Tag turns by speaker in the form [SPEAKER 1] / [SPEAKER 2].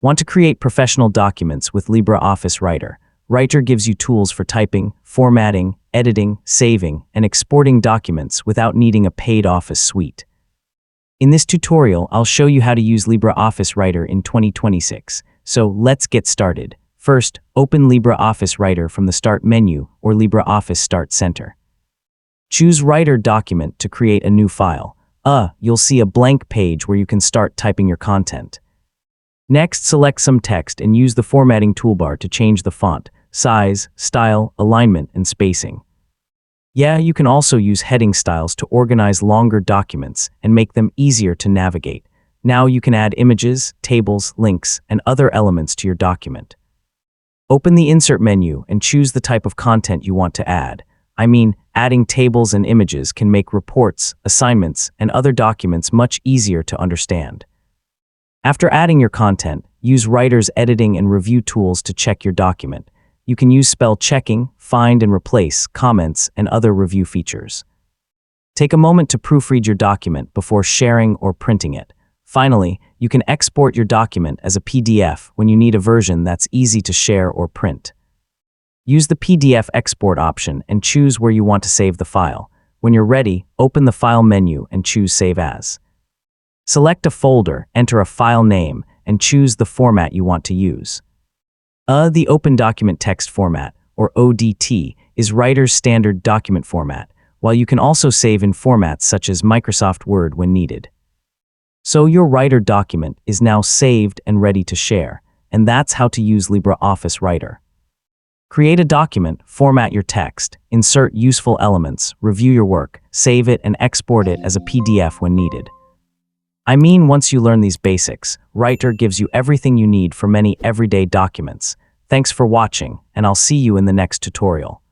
[SPEAKER 1] Want to create professional documents with LibreOffice Writer? Writer gives you tools for typing, formatting, editing, saving, and exporting documents without needing a paid Office suite. In this tutorial, I'll show you how to use LibreOffice Writer in 2026. So let's get started. First, open LibreOffice Writer from the Start menu or LibreOffice Start Center. Choose Writer Document to create a new file. You'll see a blank page where you can start typing your content. Next, select some text and use the formatting toolbar to change the font, size, style, alignment, and spacing. You can also use heading styles to organize longer documents and make them easier to navigate. Now you can add images, tables, links, and other elements to your document. Open the Insert menu and choose the type of content you want to add. Adding tables and images can make reports, assignments, and other documents much easier to understand. After adding your content, use Writer's editing and review tools to check your document. You can use spell checking, find and replace, comments, and other review features. Take a moment to proofread your document before sharing or printing it. Finally, you can export your document as a PDF when you need a version that's easy to share or print. Use the PDF export option and choose where you want to save the file. When you're ready, open the File menu and choose Save As. Select a folder, enter a file name, and choose the format you want to use. The Open Document Text Format, or ODT, is Writer's standard document format, while you can also save in formats such as Microsoft Word when needed. So your Writer document is now saved and ready to share, and that's how to use LibreOffice Writer. Create a document, format your text, insert useful elements, review your work, save it, and export it as a PDF when needed. Once you learn these basics, Writer gives you everything you need for many everyday documents. Thanks for watching, and I'll see you in the next tutorial.